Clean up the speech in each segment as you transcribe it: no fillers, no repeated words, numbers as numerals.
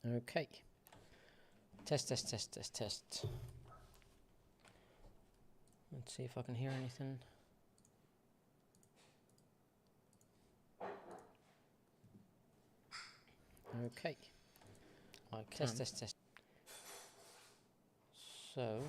Okay. Test, test, test, test, test. Let's see if I can hear anything. Okay. Test, test, test. So.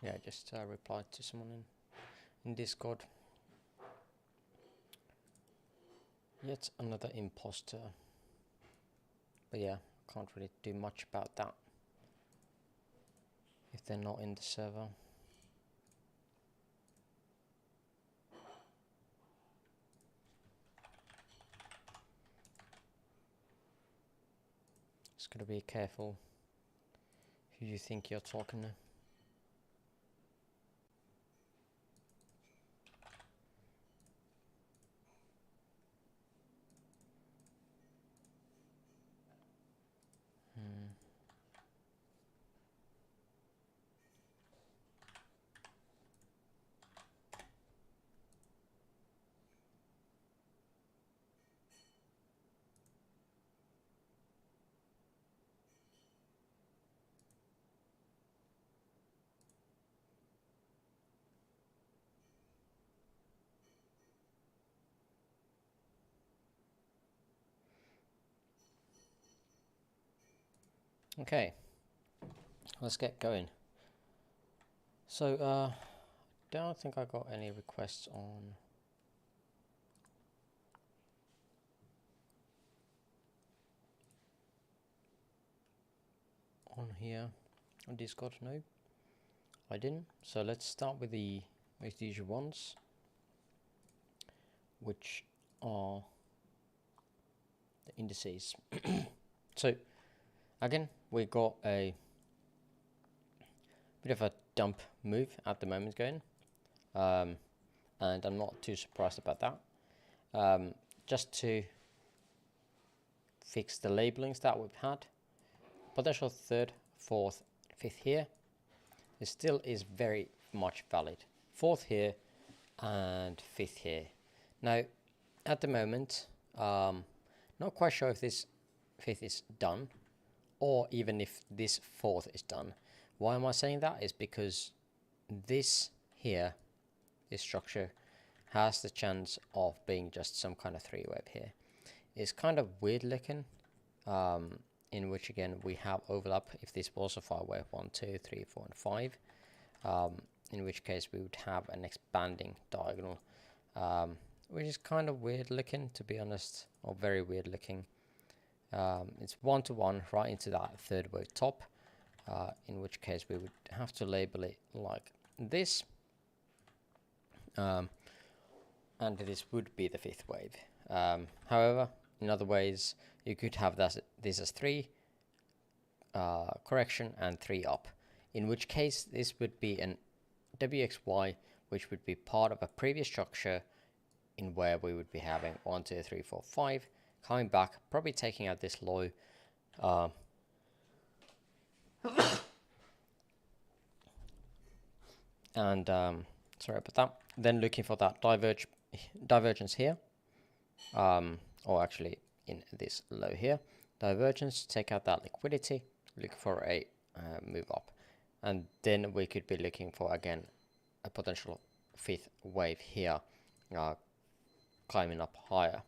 Yeah, I just replied to someone in Discord. Yet another imposter. But yeah, can't really do much about that if they're not in the server. Just gotta be careful who you think you're talking to. Okay, let's get going. So, don't think I got any requests on here on Discord. No, I didn't. So let's start with the most usual ones, which are the indices. So again, we got a bit of a dump move at the moment going, and I'm not too surprised about that. Just to fix the labelings that we've had, potential third, fourth, fifth here, it still is very much valid. Fourth here and fifth here. Now, at the moment, not quite sure if this fifth is done, or even if this fourth is done. Why am I saying that? Is because this here, this structure, has the chance of being just some kind of three wave here. It's kind of weird looking, in which again we have overlap if this was a 5 wave 1, 2, 3, 4, and 5, in which case we would have an expanding diagonal, which is kind of weird looking, to be honest, or very weird looking. It's 1-to-1 right into that third wave top, in which case we would have to label it like this, and this would be the fifth wave. However, in other ways, you could have this as 3 correction and 3 up, in which case this would be an WXY, which would be part of a previous structure in where we would be having 1, 2, 3, 4, 5, coming back, probably taking out this low, And sorry about that. Then looking for that divergence here, or actually in this low here, divergence, take out that liquidity, look for a move up, and then we could be looking for again a potential fifth wave here, climbing up higher.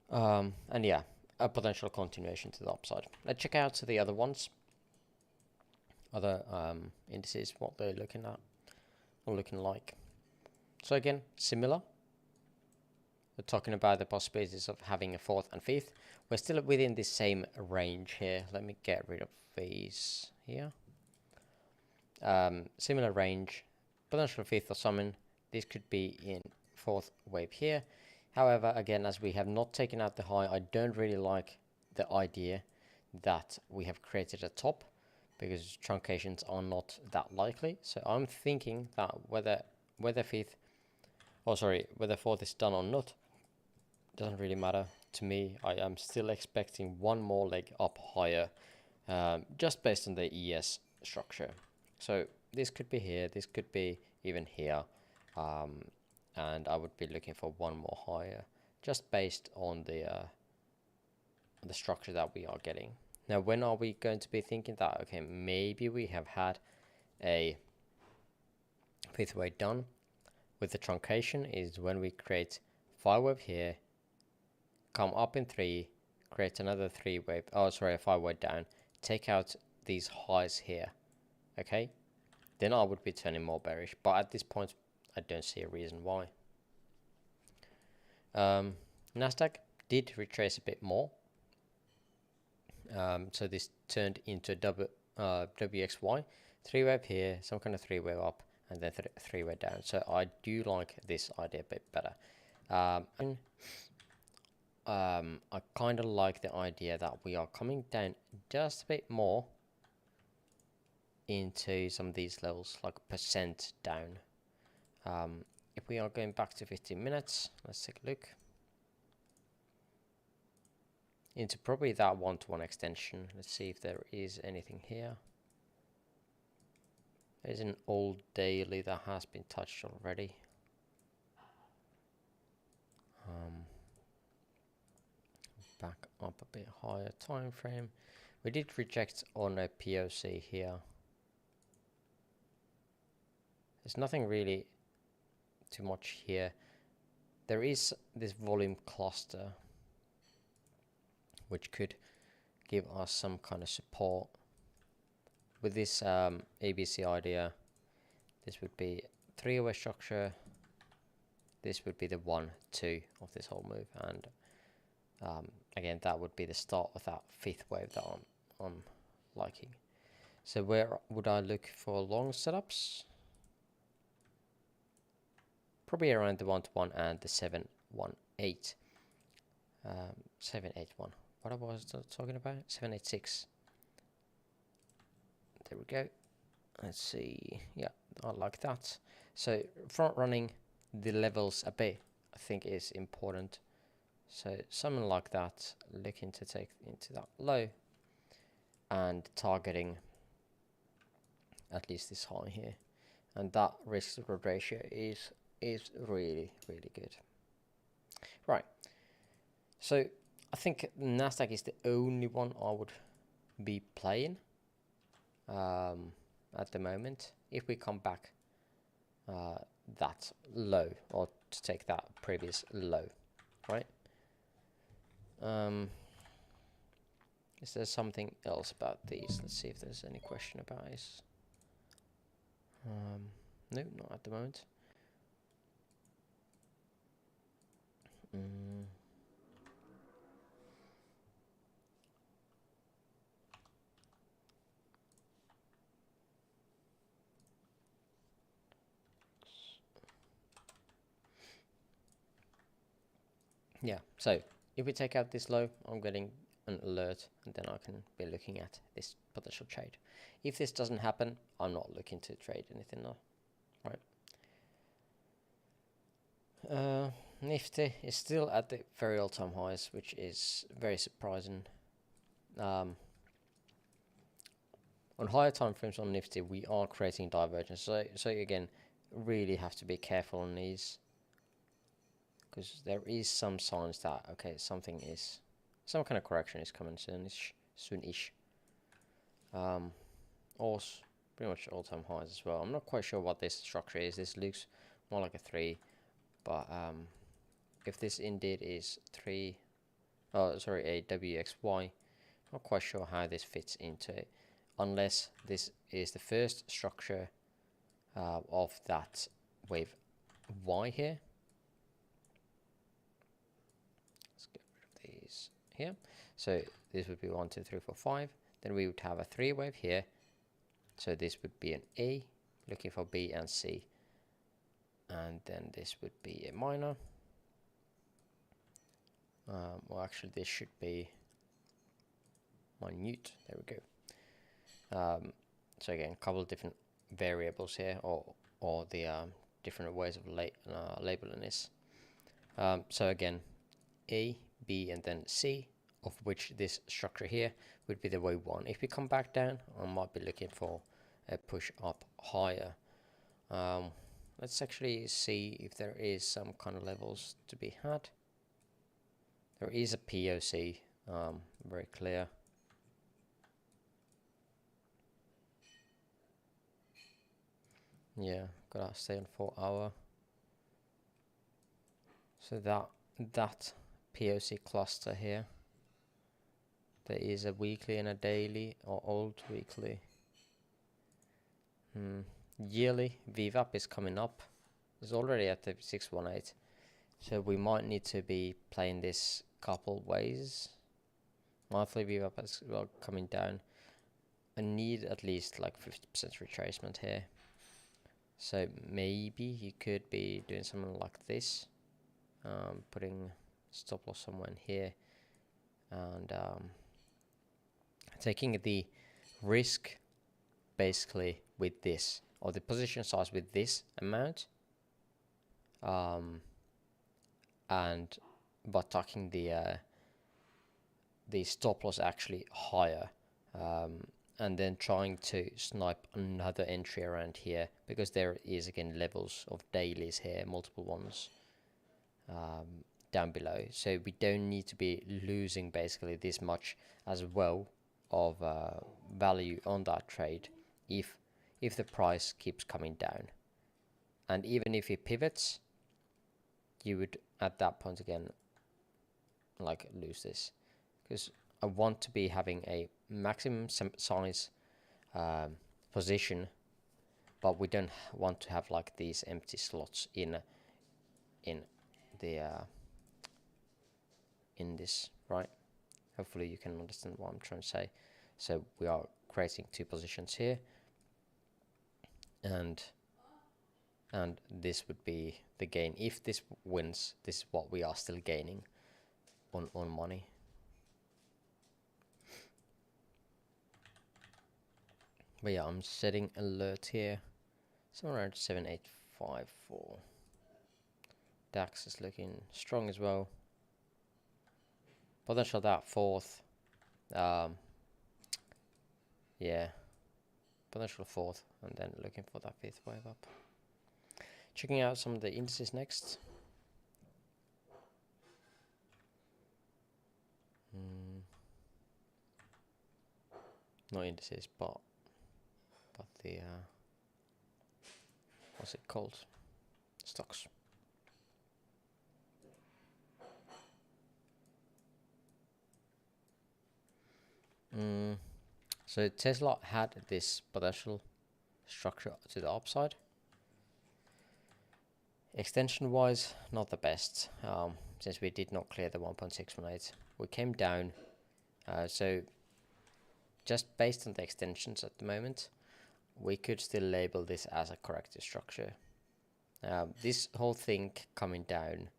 And yeah, a potential continuation to the upside. Let's check out the other ones, other indices, what they're looking at or looking like. So again, similar. We're talking about the possibilities of having a fourth and fifth. We're still within the same range here. Let me get rid of these here. Similar range, potential fifth or summon. This could be in fourth wave here. However, again, as we have not taken out the high, I don't really like the idea that we have created a top, because truncations are not that likely. So I'm thinking that whether fourth is done or not, doesn't really matter to me. I am still expecting one more leg up higher, just based on the ES structure. So this could be here, this could be even here, and I would be looking for one more higher, just based on the structure that we are getting. Now, when are we going to be thinking that, okay, maybe we have had a fifth wave done with the truncation, is when we create 5 wave here, come up in 3, create another 3 wave, a 5 wave down, take out these highs here, okay? Then I would be turning more bearish, but at this point, I don't see a reason why. Nasdaq did retrace a bit more. So this turned into WXY, 3 wave here, some kind of 3 wave up, and then 3 wave down. So I do like this idea a bit better. I kind of like the idea that we are coming down just a bit more into some of these levels, like percent down. If we are going back to 15 minutes, let's take a look into probably that one-to-one extension. Let's see if there is anything here. There's an old daily that has been touched already. Back up a bit higher time frame. We did reject on a POC here. There's nothing really too much here. There is this volume cluster which could give us some kind of support. With this ABC idea, this would be 3-way structure. This would be the 1-2 of this whole move, and again, that would be the start of that fifth wave that I'm liking. So where would I look for long setups? Probably around the 1-to-1 and the 718. 781. What was I talking about? 786. There we go. Let's see. Yeah, I like that. So front running the levels a bit, I think, is important. So something like that, looking to take into that low and targeting at least this high here, and that risk to reward ratio is really good. Right. So I think Nasdaq is the only one I would be playing at the moment. If we come back that low, or to take that previous low, right? Is there something else about these? Let's see if there's any question about this. No, not at the moment. Yeah, so if we take out this low, I'm getting an alert, and then I can be looking at this potential trade. If this doesn't happen, I'm not looking to trade anything now, right? Nifty is still at the very all-time highs, which is very surprising. On higher time frames on Nifty, we are creating divergence. So again, really have to be careful on these, because there is some signs that okay, some kind of correction is coming soonish. Also, pretty much all-time highs as well. I'm not quite sure what this structure is. This looks more like a 3, but if this indeed is 3, oh sorry, a WXY, not quite sure how this fits into it, unless this is the first structure of that wave Y here. Let's get rid of these here. So this would be 1, 2, 3, 4, 5. Then we would have a 3 wave here. So this would be an A, looking for B and C. And then this would be a minor. Well, actually, this should be minute. There we go. So again, a couple of different variables here, or the different ways of labeling this. So again, A, B, and then C, of which this structure here would be the wave 1. If we come back down, I might be looking for a push up higher. Let's actually see if there is some kind of levels to be had. There is a POC, very clear. Yeah, gotta stay on 4 hour. So that POC cluster here, there is a weekly and a daily, or old weekly. Yearly VWAP is coming up. It's already at the 618. So we might need to be playing this couple ways. Monthly VWAP is well coming down. I need at least like 50% retracement here. So maybe you could be doing something like this, putting stop loss somewhere in here, and taking the risk basically with this, or the position size with this amount, and but tucking the stop loss actually higher, and then trying to snipe another entry around here, because there is again levels of dailies here, multiple ones down below, so we don't need to be losing basically this much as well of value on that trade if the price keeps coming down. And even if it pivots, you would at that point again like lose this, because I want to be having a maximum size position, but we don't want to have like these empty slots in the in this, right? Hopefully you can understand what I'm trying to say. So we are creating 2 positions here, and this would be the gain. If this wins, this is what we are still gaining on money. But yeah, I'm setting alert here, somewhere around 7854. DAX is looking strong as well. Potential that 4th, yeah, potential 4th, and then looking for that 5th wave up. Checking out some of the indices next. Not indices, but the what's it called? Stocks. So Tesla had this potential structure to the upside. Extension wise, not the best, since we did not clear the 1.618. We came down, so just based on the extensions at the moment, we could still label this as a corrective structure. This whole thing coming down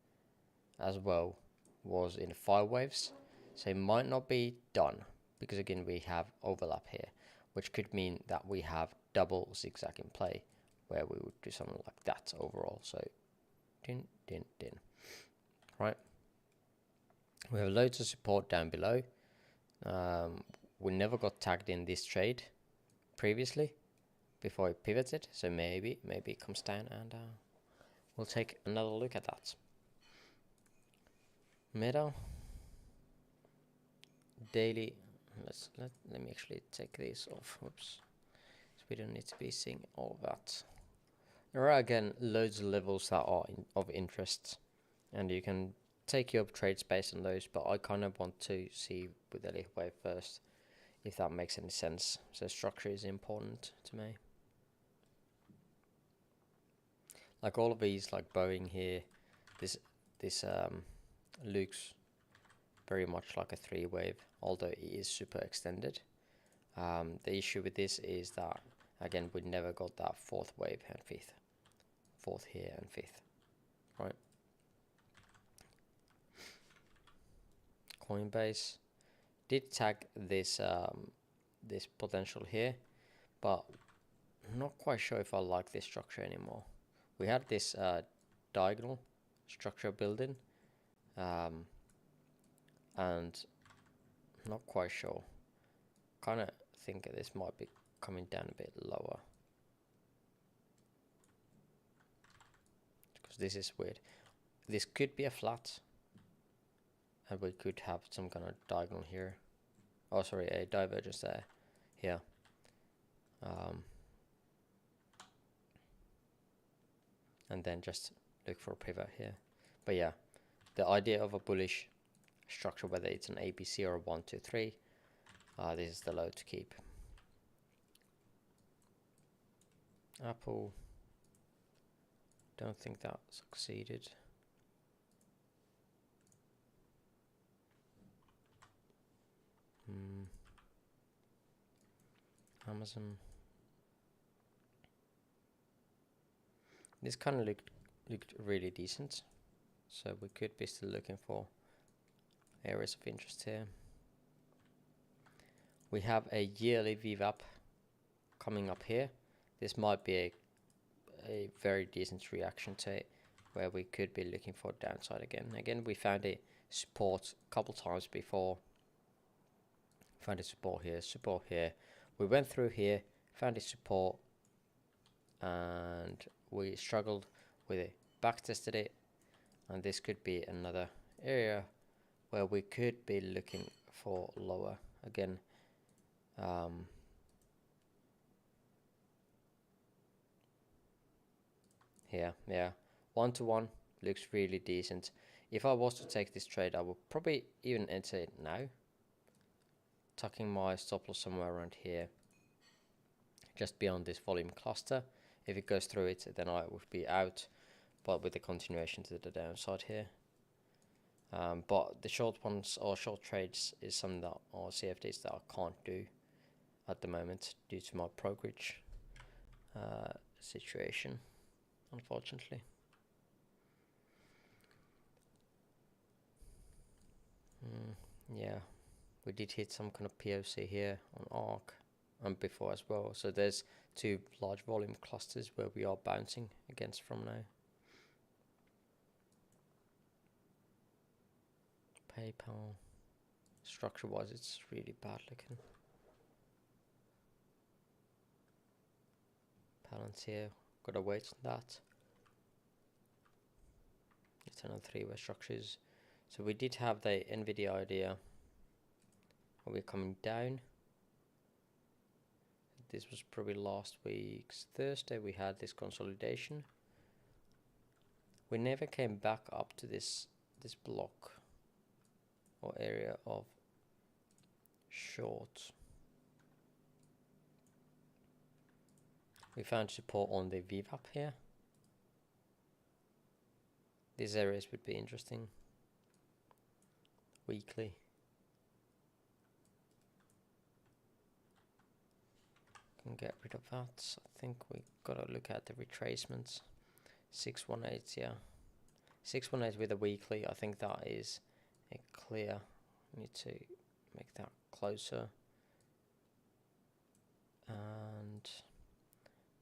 as well was in 5 waves, so it might not be done, because again we have overlap here, which could mean that we have double zigzag in play, where we would do something like that overall. So din din din. right? We have loads of support down below. We never got tagged in this trade previously before it pivoted, so maybe it comes down, and we'll take another look at that. Meta daily. Let me actually take this off. Whoops. So we don't need to be seeing all of that. There are again loads of levels that are of interest, and you can take your trades based on those, but I kind of want to see with the lift wave first, if that makes any sense. So structure is important to me. Like all of these, like Boeing here, this looks very much like a 3-wave, although it is super extended. The issue with this is that, again, we never got that 4th wave and 5th. 4th here and 5th, right? Coinbase did tag this this potential here, but I'm not quite sure if I like this structure anymore. We had this diagonal structure building, and I'm not quite sure. Kind of think this might be coming down a bit lower, because this is weird. This could be a flat, and we could have some kind of diagonal here. Oh, sorry, a divergence there, here. And then just look for a pivot here. But yeah, the idea of a bullish structure, whether it's an ABC or a 1, 2, 3, this is the low to keep. Apple, don't think that succeeded. Amazon. This kind of looked really decent, so we could be still looking for areas of interest here. We have a yearly VWAP coming up here. This might be a very decent reaction to it, where we could be looking for downside again. Again, we found a support a couple times before. Found a support here. We went through here, found a support, and we struggled with it, back tested it, and this could be another area where we could be looking for lower again. Here, yeah, 1-to-1 looks really decent. If I was to take this trade, I would probably even enter it now, tucking my stop loss somewhere around here, just beyond this volume cluster. If it goes through it, then I would be out, but with the continuation to the downside here. But the short ones or short trades is something that, or CFDs, that I can't do at the moment due to my brokerage situation, unfortunately. Yeah, we did hit some kind of POC here on ARC and before as well. So there's 2 large volume clusters where we are bouncing against from now. PayPal, structure wise, it's really bad looking. Palantir, gotta wait on that. It's another 3-way structures. So we did have the Nvidia idea where we're coming down. This was probably last week's Thursday. We had this consolidation. We never came back up to this block or area of short. We found support on the VWAP here. These areas would be interesting. Weekly. Can get rid of that. I think we gotta look at the retracements. 618, yeah. 618 with a weekly. I think that is a clear. We need to make that closer. And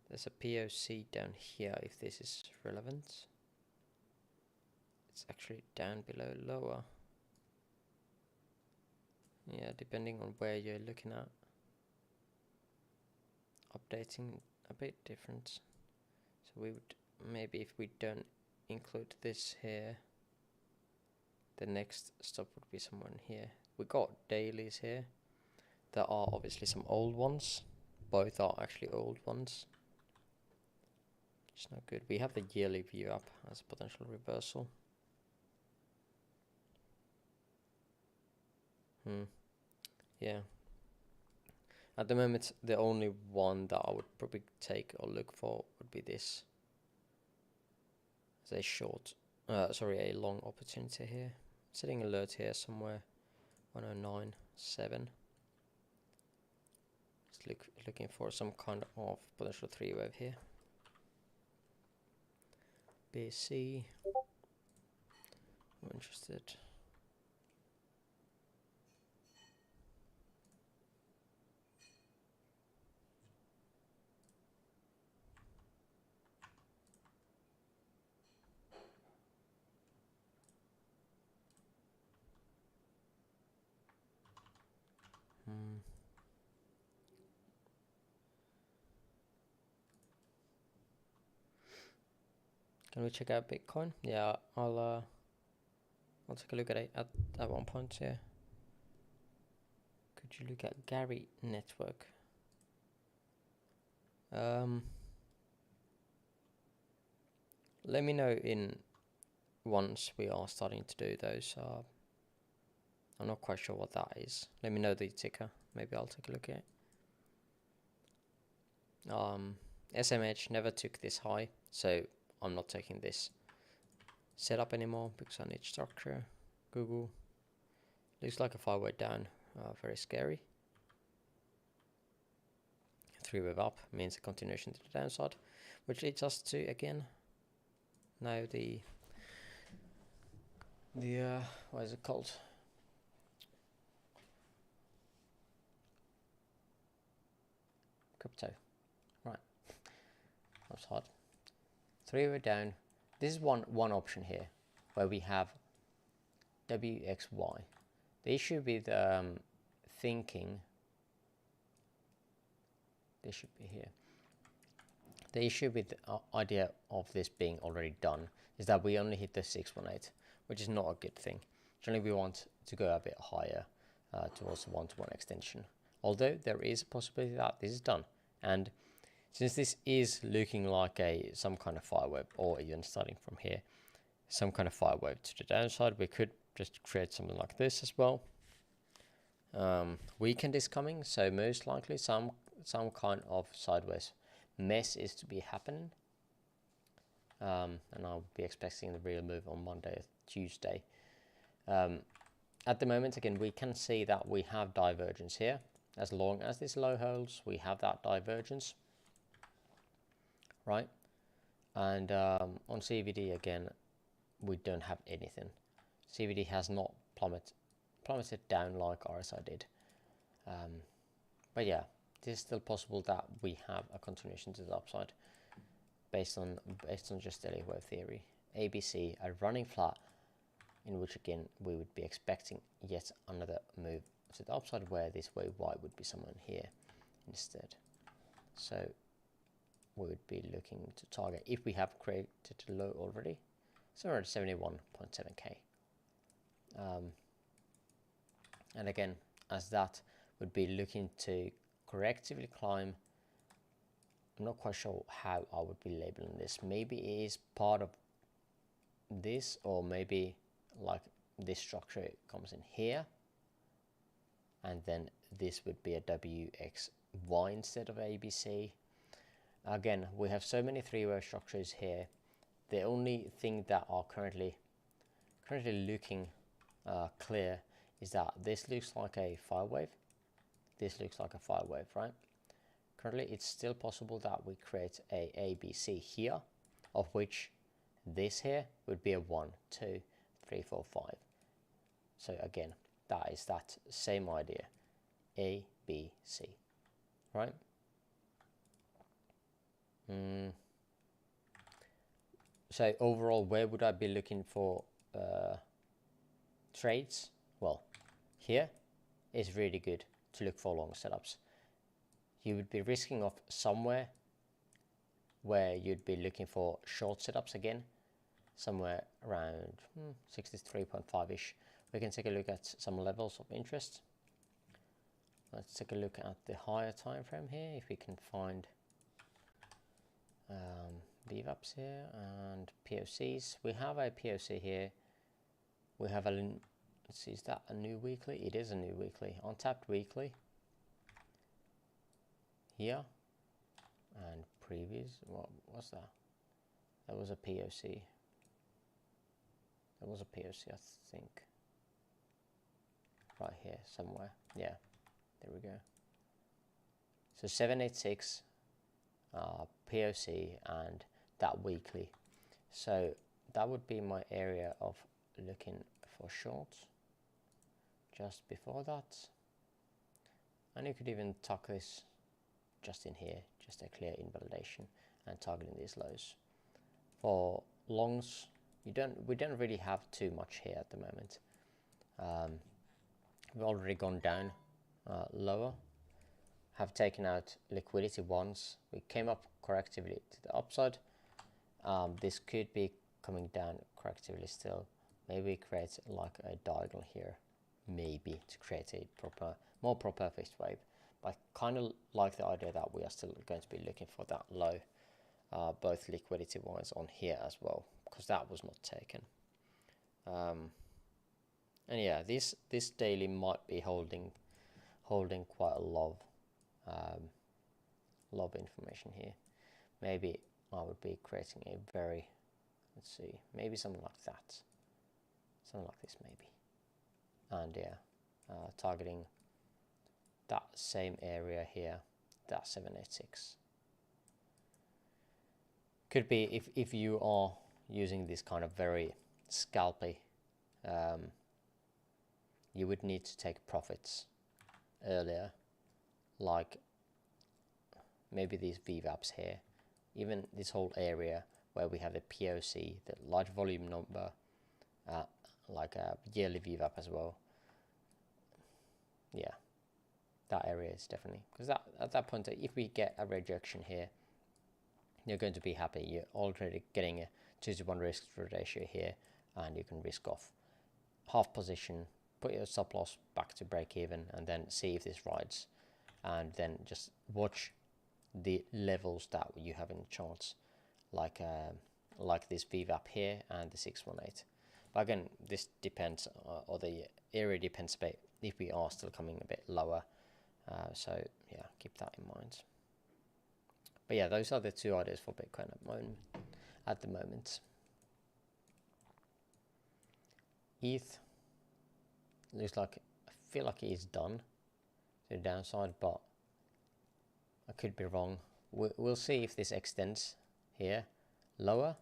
there's a POC down here if this is relevant. it's actually down below lower. Yeah, depending on where you're looking at. Updating a bit different. So we would, maybe if we don't include this here, the next stop would be somewhere in here. We got dailies here. There are obviously some old ones. Both are actually old ones. It's not good. We have the yearly view up as a potential reversal. Yeah. At the moment, the only one that I would probably take or look for would be this. As a long opportunity here. Setting alert here somewhere, 109.7. Just looking for some kind of potential 3-wave here. BC. I'm interested. Can we check out Bitcoin? Yeah, I'll take a look at it at one point. Yeah. Could you look at Gary Network? Let me know in once we are starting to do those. I'm not quite sure what that is. Let me know the ticker. Maybe I'll take a look at it. SMH never took this high, so I'm not taking this setup anymore because I need structure. Google. Looks like a 5-way down. Very scary. 3-wave up means a continuation to the downside, which leads us to, again, now the what is it called? Crypto. Right. That's hard. 3-way down. This is one option here where we have WXY. The issue with thinking, this should be here. The issue with the idea of this being already done is that we only hit the 618, which is not a good thing. Generally, we want to go a bit higher towards the one-to-one extension. Although there is a possibility that this is done, and since this is looking like some kind of fire wave, or even starting from here, some kind of fire wave to the downside, we could just create something like this as well. Weekend is coming, so most likely some kind of sideways mess is to be happening, and I'll be expecting the real move on Monday or Tuesday. At the moment, again, we can see that we have divergence here. As long as this low holds, we have that divergence, right? And on CVD, again, we don't have anything. CVD has not plummeted down like RSI did. But yeah, it is still possible that we have a continuation to the upside based on just daily wave theory. ABC are running flat, in which again we would be expecting yet another move to the upside where this wave Y would be somewhere here instead. So we would be looking to target, if we have created a low already, somewhere at 71.7k. And again, as that would be looking to correctively climb, I'm not quite sure how I would be labeling this. Maybe it is part of this, or maybe like this structure comes in here, and then this would be a WXY instead of ABC. Again, we have so many 3-wave structures here. The only thing that are currently looking clear is that this looks like a 5-wave. This looks like a 5-wave, right? Currently, it's still possible that we create a ABC here, of which this here would be a 1, 2, 3, 4, 5. So again, that is that same idea, A, B, C, right? So overall, where would I be looking for trades, well, here is really good to look for long setups. You would be risking off somewhere where you'd be looking for short setups again, somewhere around 63.5-ish. We can take a look at some levels of interest. Let's take a look at the higher time frame here, if we can find VWAPs here and POCs. We have a POC here. We have a, let's see, is that a new weekly? It is a new weekly, untapped weekly here, and previous, what was that? That was a POC. That was a POC, I think. Right here somewhere. Yeah, there we go. So 786 POC and that weekly. So that would be my area of looking for shorts just before that. And you could even tuck this just in here, just a clear invalidation and targeting these lows. For longs, we don't really have too much here at the moment. We've already gone down lower, have taken out liquidity once. We came up correctively to the upside. This could be coming down correctively still. Maybe create like a diagonal here, maybe to create a more proper fixed wave. But I kind of like the idea that we are still going to be looking for that low, both liquidity wise on here as well, because that was not taken. And yeah, this daily might be holding quite a lot of information here. Maybe I would be creating a very, let's see, maybe something like that, something like this maybe, and yeah, targeting that same area here, that 786. Could be if you are using this kind of very scalpy, you would need to take profits earlier, like maybe these VWAPs here, even this whole area where we have the POC, the large volume number, like a yearly VWAP as well. Yeah, that area is definitely, because that at that point, if we get a rejection here, you're going to be happy. You're already getting a 2-to-1 risk ratio here, and you can risk off half position, put your stop loss back to break even, and then see if this rides, and then just watch the levels that you have in the charts, like this VWAP here and the 618. But again, this depends, or the area depends a bit if we are still coming a bit lower. So yeah, keep that in mind. But yeah, those are the two ideas for Bitcoin at the moment. ETH looks like, I feel like it is done to the downside, but I could be wrong. We'll see if this extends here lower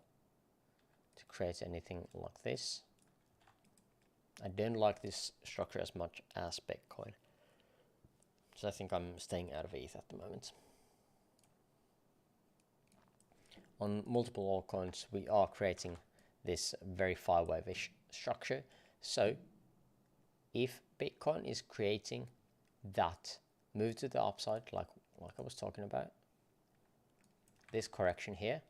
to create anything like this. I don't like this structure as much as Bitcoin, so I think I'm staying out of ETH at the moment. On multiple altcoins, we are creating this very 5-wave-ish structure. So if Bitcoin is creating that move to the upside, like I was talking about, this correction here,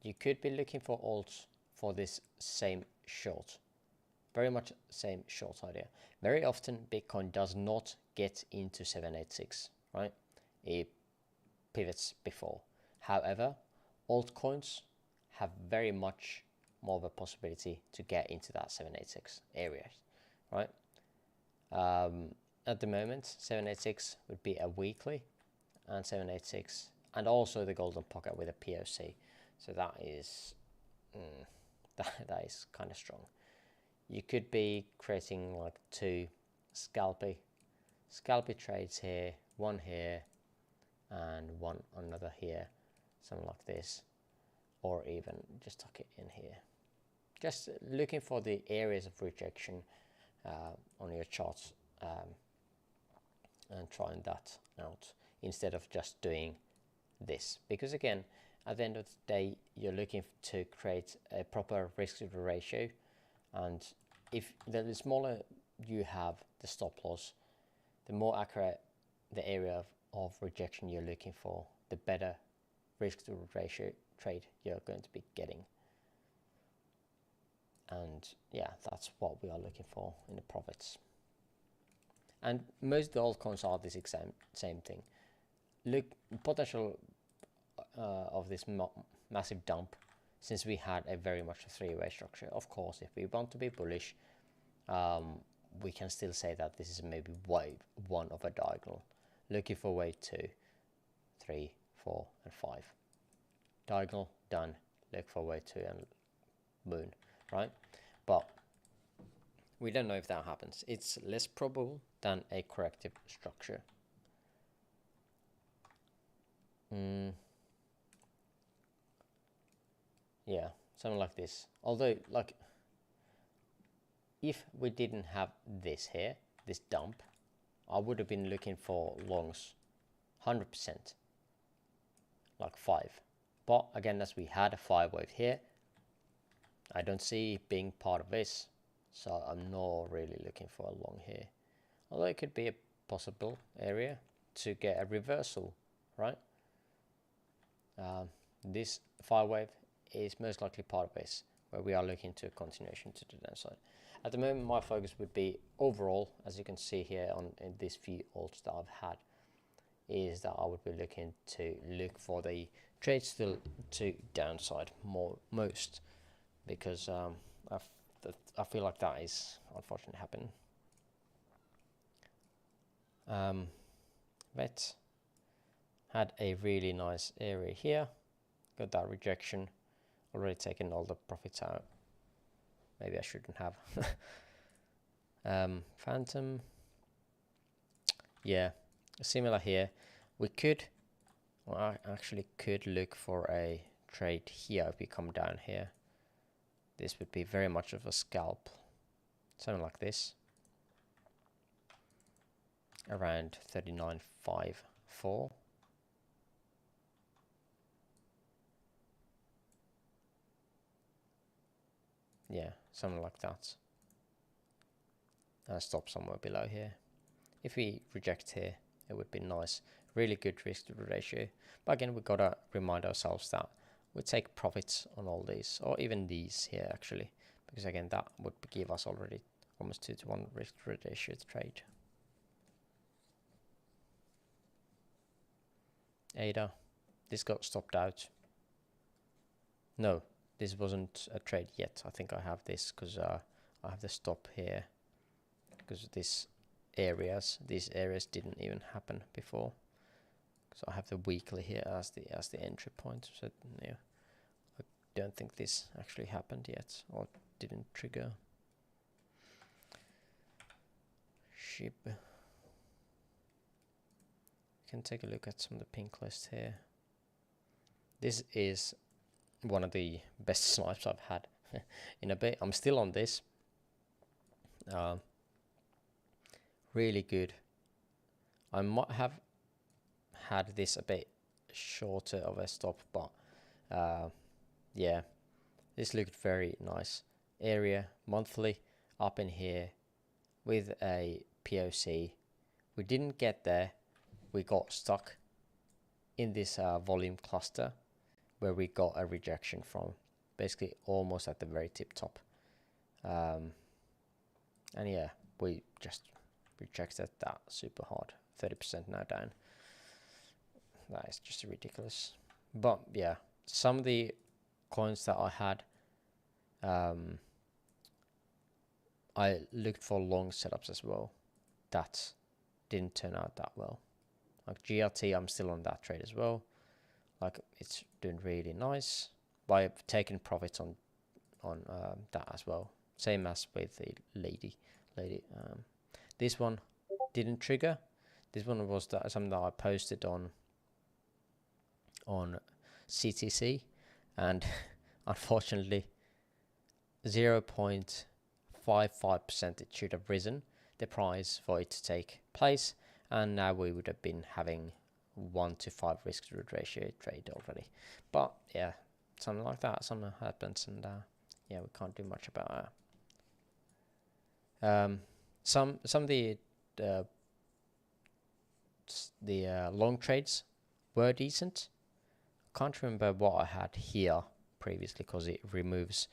you could be looking for alts for this same short, very much same short idea. Very often Bitcoin does not get into 786, right? It pivots before. However, altcoins have very much more of a possibility to get into that 786 area, right? At the moment, 786 would be a weekly, and 786, and also the golden pocket with a POC. So that is that is kind of strong. You could be creating like 2 scalpy trades here, one here, and one another here, something like this, or even just tuck it in here. Just looking for the areas of rejection on your charts, and trying that out instead of just doing this, because again, At the end of the day, you're looking to create a proper risk to ratio, and if the smaller you have the stop loss, the more accurate the area of rejection you're looking for, the better risk to ratio trade you're going to be getting. And yeah, that's what we are looking for in the profits. And most of the altcoins are this same thing. Look, potential of this massive dump, since we had a very much a three-way structure. Of course, if we want to be bullish, we can still say that this is maybe wave 1 of a diagonal. Looking for wave 2, 3, 4, and 5. Diagonal, done. Look for wave 2 and moon, right? But we don't know if that happens. It's less probable than a corrective structure. Yeah, something like this. Although, like, if we didn't have this here, this dump, I would have been looking for longs 100%, like 5. But again, as we had a 5 wave here, I don't see it being part of this, so I'm not really looking for a long here. Although it could be a possible area to get a reversal, right? This 5 wave is most likely part of this, where we are looking to a continuation to the downside. At the moment, my focus would be overall, as you can see here in these few alts that I've had, is that I would be looking to look for the trade still to downside most, because I feel like that is unfortunately happening. Vet had a really nice area here, got that rejection, already taken all the profits out. Maybe I shouldn't have. Phantom, yeah, similar here. We could, well, I actually could look for a trade here if we come down here. This would be very much of a scalp, something like this, around 39.54. Yeah, something like that. And stop somewhere below here. If we reject here, it would be nice. Really good risk to ratio. But again, we've got to remind ourselves that we take profits on all these, or even these here actually, because again, that would give us already almost 2-to-1 risk to ratio to trade. ADA, this got stopped out. No, this wasn't a trade yet. I think I have this because I have the stop here, because these areas didn't even happen before. So I have the weekly here as the entry point. So yeah, I don't think this actually happened yet, or didn't trigger. Shib. You can take a look at some of the pink list here. This is one of the best snipes I've had in a bit. I'm still on this. Really good. I might have had this a bit shorter of a stop, but yeah, this looked very nice. Area monthly up in here with a POC. We didn't get there. We got stuck in this volume cluster where we got a rejection from, basically almost at the very tip top. And yeah, we just rejected that super hard. 30% now down. That is just ridiculous. But yeah, some of the coins that I had, I looked for long setups as well. That didn't turn out that well. Like GRT, I'm still on that trade as well. Like, it's doing really nice. But I've taken profits on that as well. Same as with the lady. This one didn't trigger. This one was something that I posted on CTC, and unfortunately 0.55% it should have risen the price for it to take place, and now we would have been having 1 to 5 risk to reward ratio trade already. But yeah, something like that, something happens, and yeah, we can't do much about that. Some of the long trades were decent. Can't remember what I had here previously because it removes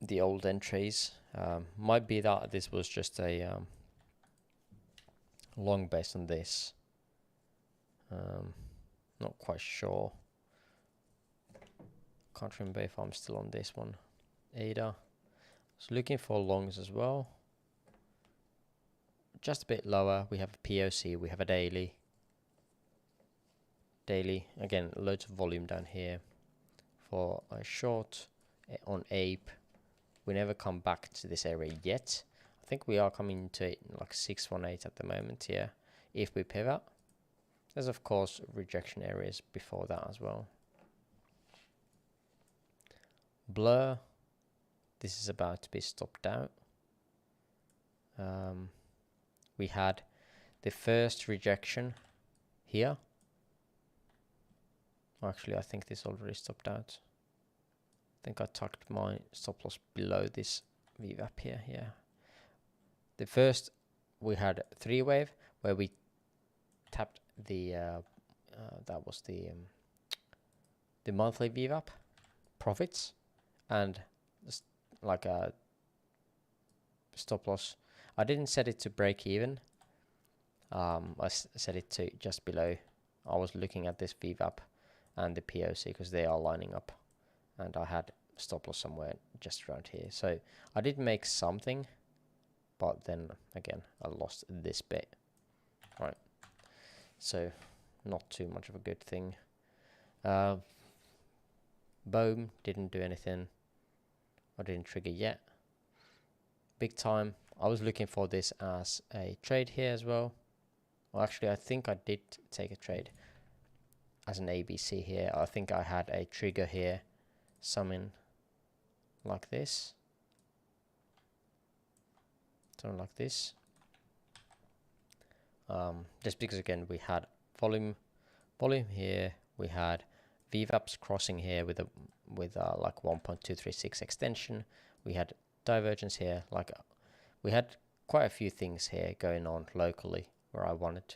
the old entries. Might be that this was just a long based on this. Not quite sure. Can't remember if I'm still on this one either. So looking for longs as well. Just a bit lower. We have a POC. We have a daily. Again, loads of volume down here. For a short on ape, we never come back to this area yet. I think we are coming to it like 618 at the moment here. If we pivot, there's of course rejection areas before that as well. Blur, this is about to be stopped out. We had the first rejection here. Actually, I think this already stopped out. I think I tucked my stop loss below this VWAP here. Yeah. The first, we had 3 wave where we tapped the that was the monthly VWAP profits, and like a stop loss. I didn't set it to break even. I set it to just below. I was looking at this VWAP and the POC because they are lining up, and I had stop loss somewhere just around here. So I did make something, but then again I lost this bit. Right. So not too much of a good thing. Boom, didn't do anything. I didn't trigger yet. Big time. I was looking for this as a trade here as well. Well, actually, I think I did take a trade as an ABC here. I think I had a trigger here, something like this. Something like this. Just because again we had volume here, we had VWAPs crossing here with like 1.236 extension. We had divergence here, like we had quite a few things here going on locally where I wanted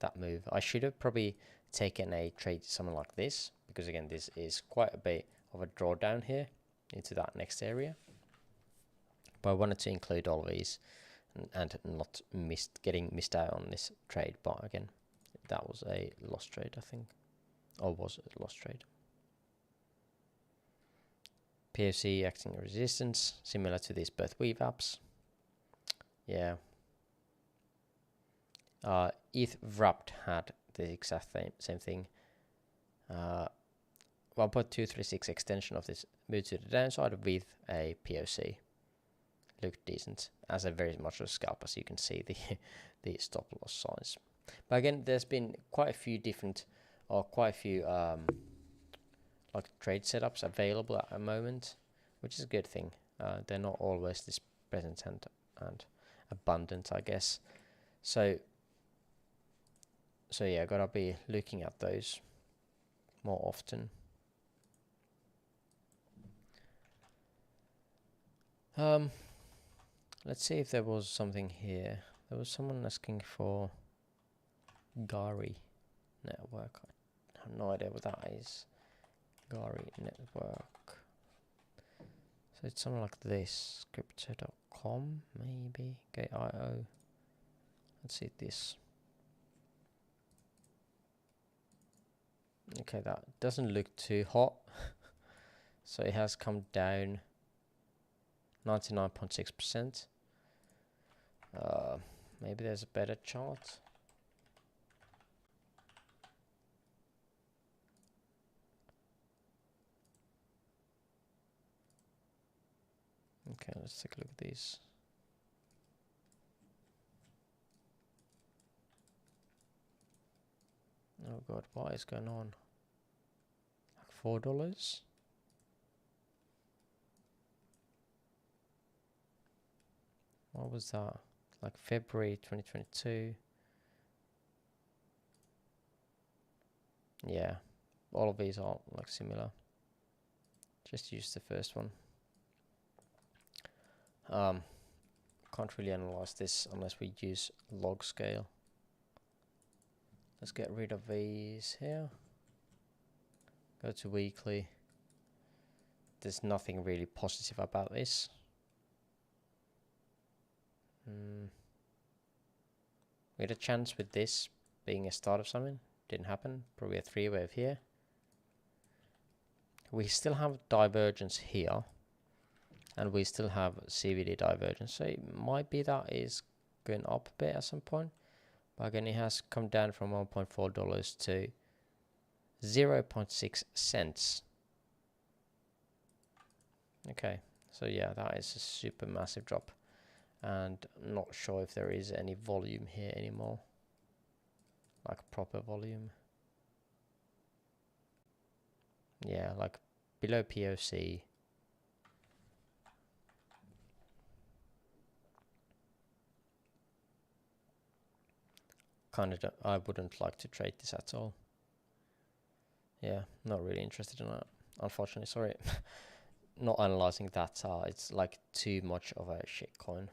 that move. I should have probably taken a trade something like this, because again this is quite a bit of a drawdown here into that next area. But I wanted to include all of these and not getting missed out on this trade. But again, that was a lost trade, I think. Or was it a lost trade? POC acting as resistance, similar to these both VWAPs. Yeah. ETH wrapped had the exact same thing. 1.236 extension of this move to the downside with a POC. Looked decent as a very much of a scalp, as you can see the stop loss size. But again, there's been quite a few different like trade setups available at the moment, which is a good thing. They're not always this present and abundant, I guess. So yeah, gotta be looking at those more often. Let's see if there was something here. There was someone asking for Gari network. I have no idea what that is. Gari network. So it's something like this. Crypto.com maybe. Gate.io. Let's see this. Okay, that doesn't look too hot. So it has come down 99.6%. Maybe there's a better chart. Okay, let's take a look at these. Oh god, what is going on? Like $4? What was that? Like February 2022. Yeah, all of these are like similar. Just use the first one. Can't really analyze this unless we use log scale. Let's get rid of these here. Go to weekly. There's nothing really positive about this. We had a chance with this being a start of something. Didn't happen. Probably a 3-wave here. We still have divergence here. And we still have CVD divergence. So it might be that is going up a bit at some point. But again, it has come down from $1.4 to 0.6 cents. Okay, so yeah, that is a super massive drop. And I'm not sure if there is any volume here anymore. Like proper volume. Yeah, like below POC. Kind of, I wouldn't like to trade this at all. Yeah, not really interested in that. Unfortunately, sorry. Not analyzing that. It's like too much of a shit coin.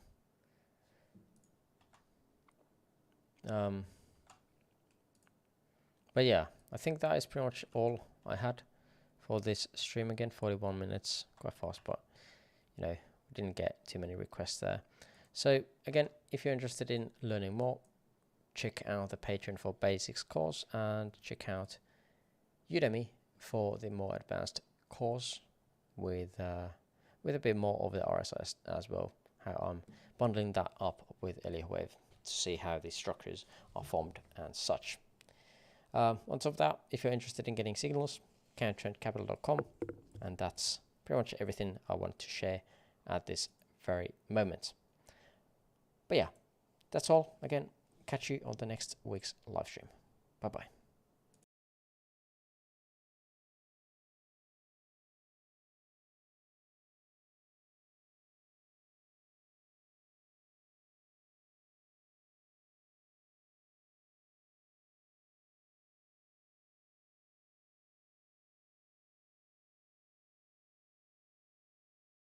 But yeah, I think that is pretty much all I had for this stream. Again, 41 minutes, quite fast, but you know, we didn't get too many requests there. So again, if you're interested in learning more, check out the Patreon for Basics course and check out Udemy for the more advanced course with a bit more of the RSI as well. How I'm bundling that up with Wave to see how these structures are formed and such. On top of that, if you're interested in getting signals, countertrendcapital.com, and that's pretty much everything I want to share at this very moment. But yeah, that's all. Again, catch you on the next week's live stream. Bye bye.